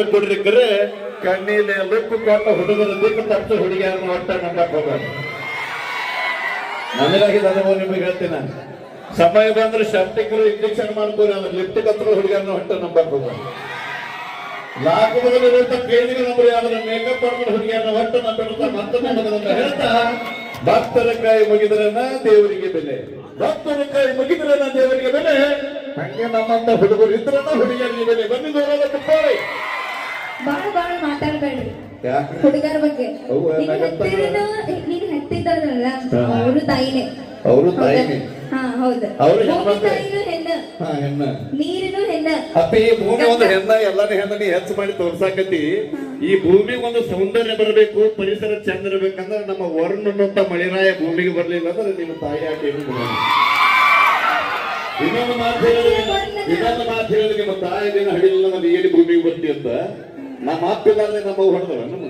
ಹುಡುಗನ ಕೊಡ್ಲಿಕ್ಕರೆ ಕಣ್ಣೀಲೆ ಲುಕ್ಕು ಕೊಟ್ಟ ಹುಡುಗನ ದಿಕ್ಕು ತಪ್ಪ ಹುಡುಗಿಯರನ್ನ ಒಟ್ಟ ನಂಬಕ್ ಹೋಗ್ಬೇಡ. ನನಗಾಗಿದ್ದ ಅನುಭವ ನಿಮಗೆ ಹೇಳ್ತೀನಿ. ಸಮಯ ಬಂದ್ರೆ ಶರ್ಟಿಕರು ಇಂಜೆಕ್ಷನ್ ಮಾಡ್ಕೋರಿ, ಅಂದ್ರೆ ಲಿಫ್ಟ್ ಕತ್ರ ಹುಡುಗಿಯರನ್ನ ಒಟ್ಟ ನಂಬಕ್ ಹೋಗ್ಬೇಡ. ಲಾಭದಲ್ಲಿರುವಂತ ಕೇಳಿಗೆ ನಂಬರಿ ಆದ್ರೆ ಮೇಕಪ್ ಮಾಡ್ಕೊಂಡು ಹುಡುಗಿಯರನ್ನ ಒಟ್ಟ ನಂಬಿಡ್ತಾ ಮತ್ತೊಂದು ಹೇಳ್ತಾ ಭಕ್ತರ ಕಾಯಿ ಮುಗಿದ್ರನ ದೇವರಿಗೆ ಬೆಲೆ, ಭಕ್ತರ ಕಾಯಿ ಮುಗಿದ್ರನ ದೇವರಿಗೆ ಬೆಲೆ. ಹಂಗೆ ನಮ್ಮಂತ ಹುಡುಗರು ಇದ್ರನ ಹುಡುಗಿಯರಿಗೆ ಬೆಲೆ. ಬನ್ನಿ ದೂರದ ಕುಪ್ಪಳಿ ಬಾಳ ಬಾಳ ಮಾತಾಡ್ಬೇಡ್ರಿ ಹುಡುಗರ ಬಗ್ಗೆ. ನೀನ್ ಹತ್ತಿದ್ದಲ್ಲ ಅವರು ತಾಯಿನೇ, ಅವರು ತಾಯಿನೇ. ಹಾ ಹೌದು, ತಾಯಿನೂ ಹೆಣ್ಣ, ನೀರಿನೂ ಹೆಣ್ಣ. ಅಪ್ಪ ಈ ಭೂಮಿ ಒಂದು ಹೆಣ್ಣ, ಎಲ್ಲಾನು ಹೆಣ್ಣ ನೀ ಹೆಚ್ಚು ಮಾಡಿ ತೋರ್ಸಾಕತಿ. ಈ ಭೂಮಿಗೆ ಒಂದು ಸೌಂದರ್ಯ ಬರಬೇಕು, ಪರಿಸರ ಚಂದ ಇರ್ಬೇಕಂದ್ರೆ ನಮ್ಮ ವರುಣ ಅನ್ನುವಂತ ಮಳಿರಾಯ ಭೂಮಿಗೆ ಬರ್ಲಿಲ್ಲ ಅಂದ್ರೆ ನಿಮ್ಮ ತಾಯಿ ಯಾಕೆ ಇನ್ನೊಂದು ಮಾತು ಹೇಳಿದ್ರೆ ನಿಮ್ಮ ತಾಯಿ ದಿನ ಹಡಿಲಿಲ್ಲ ನಮ್ಮ ಏನಿ ಭೂಮಿಗೆ ಬರ್ತಿ ಅಂತ ನಮ್ಮ ಮಾತಿಲ್ಲಾದ್ರೆ ನಮ್ಮ ಹೊಡೆದವ ನಮ್ಮ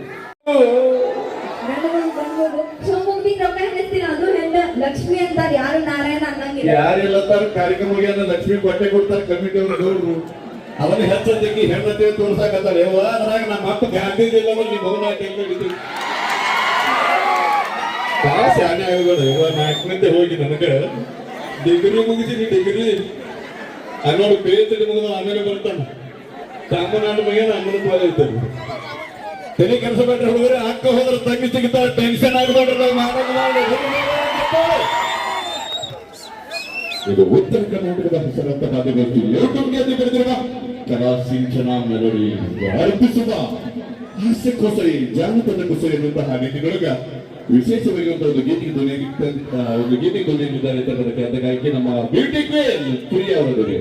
ಅದು ಹೆಣ್ಣ ಲಕ್ಷ್ಮಿ ಅಂತಾರ, ಯಾರು ನಾರಾಯಣ ಅನ್ನಂಗಿಲ್ಲ. ಯಾರಿಲ್ಲ ತರ ಕಾರ್ಯಕ್ರಮ ಲಕ್ಷ್ಮಿ ಕೊಟ್ಟೆ ಕೊಡ್ತಾರೆ ಕಮಿಟಿ ಅವರು ಗೌಡ್ರು. ಅವನ್ನ ಹೆಚ್ಚಿ ಹೆಣ್ಣತೆ ತೋರ್ಸಾಕತ್ತಾರೆ. ಅದ್ರಾಗ ನಮ್ಮ ಅಪ್ಪ ಗಾಂಧೀಜಿಲ್ಲ ನೀವು ಮೌನ ತೆಗೆದಿದ್ರಿ ಬಹಳ ಶಾನೆ ಆಗೋದು. 4ನೇ ಹೋಗಿ ನನಗೆ ಡಿಗ್ರಿ ಮುಗಿಸಿನಿ. ಡಿಗ್ರಿ ಅನ್ನೋದು ಪೇಚಡಿ ಮುಗಿದ ಆಮೇಲೆ ಬರ್ತಾನೆ ಕಾಮನಾಡು ಮಗೇನ ಅಮ್ಮನ ಪಾಲ ಇದ್ದಾರೆ. ತಲೆ ಕೆಲಸ ಬೇಡ್ರಿ ಹುಡುಗರೆ, ಅಕ್ಕ ಹೋದ್ರೆ ತಂಗಿ ಸಿಗ್ತಾರೆ, ಟೆನ್ಷನ್ ಆಗಬೇಡ್ರಿ. ಇದು ಉತ್ತರ ಕರ್ನಾಟಕದ ಹೆಸರಂತ ಮಾಧ್ಯಮಕ್ಕೆ ಯೂಟ್ಯೂಬ್ಗೆ ಬೆಳೆದಿರುವ ಕಲಾ ಸಿಂಚನ ಮೆಲೋಡಿ ಅರ್ಪಿಸುವ ಹಾಸ್ಯಕ್ಕೋಸರಿ ಜಾನಪದ ಕುಸರಿ ಎನ್ನುವಂತಹ ನೀತಿಗಳೊಳಗ ವಿಶೇಷವಾಗಿ ಒಂದು ಗೀತೆಗೆ ಧ್ವನಿಯಾಗಿದ್ದಾರೆ. ಅದಕ್ಕಾಗಿ ನಮ್ಮ ಬ್ಯೂಟಿ ಕ್ವೀನ್ ಪ್ರಿಯಾ ಅವರ ಧ್ವನಿ.